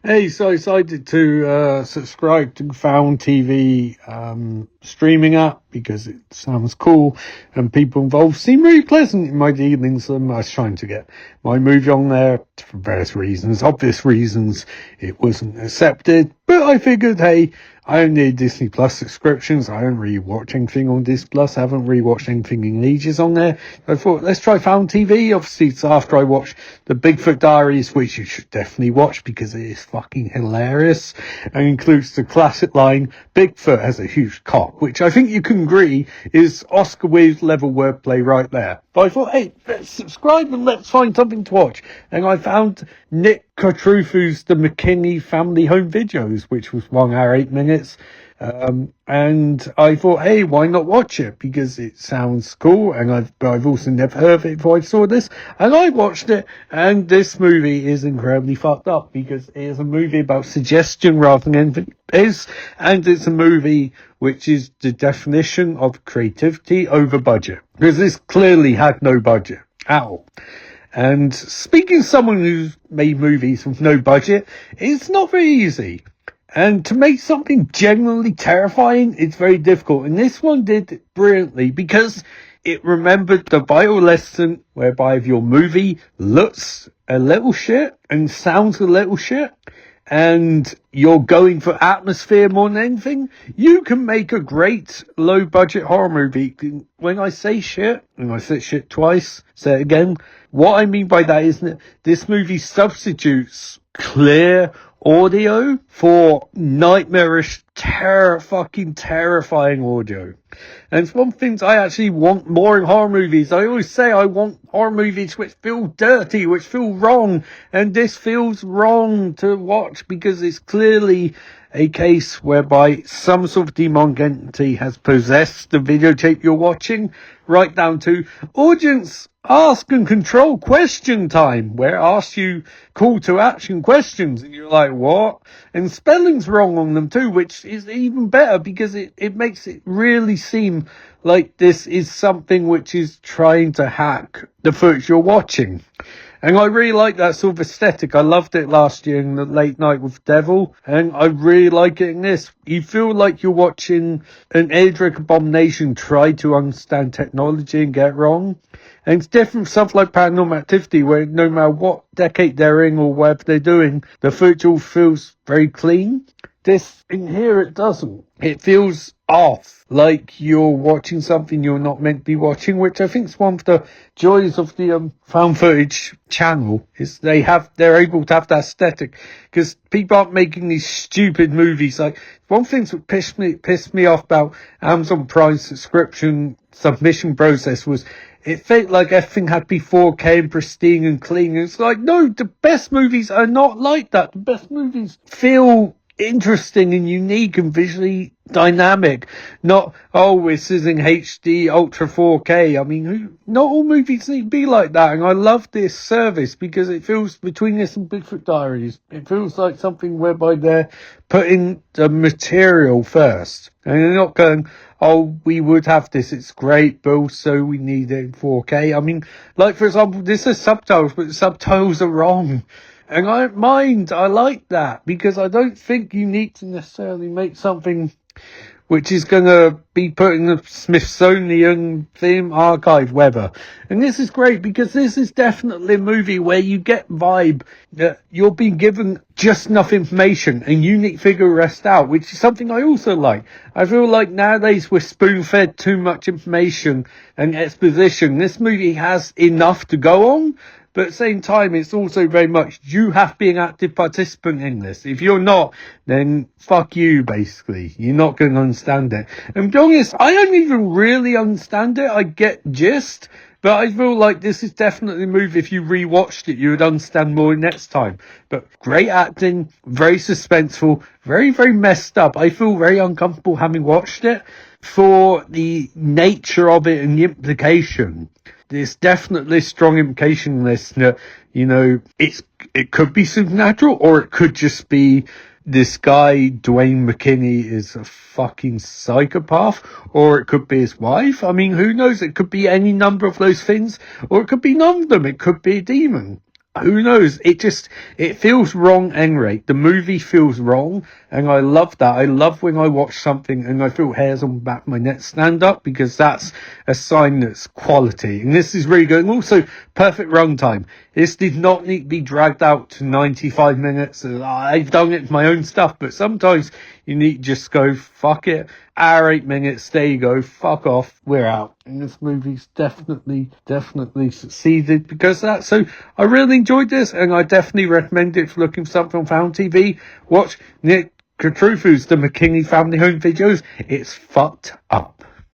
Hey, so I decided to subscribe to Found TV streaming app because it sounds cool and people involved seem really pleasant in my dealings. I was trying to get my movie on there for various reasons, obvious reasons. It wasn't accepted, but I figured, hey, I don't need Disney Plus subscriptions. I don't really watch anything on Disney Plus. I haven't really watched anything in ages on there. So I thought, let's try Found TV. Obviously, it's after I watched the Bigfoot Diaries, which you should definitely watch because it is fucking hilarious and includes the classic line, Bigfoot has a huge cock, which I think you can agree is Oscar Wilde level wordplay right there. But I thought, hey, let's subscribe and let's find something to watch. And I found Nick Cartrufu's The McKinney Family Home Videos, which was 1 hour, 8 minutes. And I thought, hey, why not watch it? Because it sounds cool, and I've also never heard of it before I saw this, and I watched it, and this movie is incredibly fucked up, because it is a movie about suggestion rather than anything else, and it's a movie which is the definition of creativity over budget, because this clearly had no budget at all. And speaking of someone who's made movies with no budget, it's not very easy. And to make something genuinely terrifying, it's very difficult. And this one did it brilliantly because it remembered the vital lesson whereby if your movie looks a little shit and sounds a little shit, and you're going for atmosphere more than anything, you can make a great low-budget horror movie. When I say shit, and I said shit twice, say it again, what I mean by that is that this movie substitutes clear audio for nightmarish, fucking terrifying audio. And it's one of the things I actually want more in horror movies. I always say I want horror movies which feel dirty, which feel wrong. And this feels wrong to watch because it's clearly a case whereby some sort of demonic entity has possessed the videotape you're watching, right down to audience ask and control question time, where it asks you call to action questions, and you're like, what? And spelling's wrong on them too, which is even better because it makes it really seem like this is something which is trying to hack the footage you're watching. And I really like that sort of aesthetic. I loved it last year in The Late Night with Devil, and I really like it in this. You feel like you're watching an Eldritch abomination try to understand technology and get it wrong. And it's different from stuff like Paranormal Activity, where no matter what decade they're in or whatever they're doing, the footage all feels very clean. This, in here, it doesn't. It feels off, like you're watching something you're not meant to be watching, which I think is one of the joys of the found footage channel, is they're able to have that aesthetic, because people aren't making these stupid movies. Like, one thing that pissed me off about Amazon Prime subscription submission process was it felt like everything had to be 4K and pristine and clean. It's like, no, the best movies are not like that. The best movies feel interesting and unique and visually dynamic, not, this is in HD Ultra 4K. I mean, not all movies need to be like that, and I love this service because it feels, between this and Bigfoot Diaries, it feels like something whereby they're putting the material first, and they're not going, we would have this, it's great, but also we need it in 4K. I mean, like, for example, this is subtitles, but the subtitles are wrong. And I don't mind, I like that, because I don't think you need to necessarily make something which is going to be put in the Smithsonian Theme Archive, whatever. And this is great, because this is definitely a movie where you get vibe that you're being given just enough information and you need to figure the rest out, which is something I also like. I feel like nowadays we're spoon-fed too much information and exposition. This movie has enough to go on, but at the same time, it's also very much, you have to be an active participant in this. If you're not, then fuck you, basically. You're not going to understand it. And to be honest, I don't even really understand it. I get gist, but I feel like this is definitely a movie, if you rewatched it, you would understand more next time. But great acting, very suspenseful, very, very messed up. I feel very uncomfortable having watched it for the nature of it and the implication. There's definitely strong implication in this that, it could be supernatural, or it could just be this guy, Dwayne McKinney, is a fucking psychopath, or it could be his wife. I mean, who knows? It could be any number of those things, or it could be none of them. It could be a demon. who knows? It feels wrong anyway. The movie feels wrong, and I love that. I love when I watch something and I feel hairs on the back of my neck stand up, because that's a sign that's quality. And this is really good. And also, perfect runtime. This did not need to be dragged out to 95 minutes. I've done it with my own stuff, but sometimes you need to just go, fuck it. Hour, 8 minutes, there you go, fuck off, we're out. And this movie's definitely succeeded because of that. So I really enjoyed this, and I definitely recommend it if you're looking for something on Found TV. Watch Nick Katrufu's The McKinney Family Home videos. It's fucked up.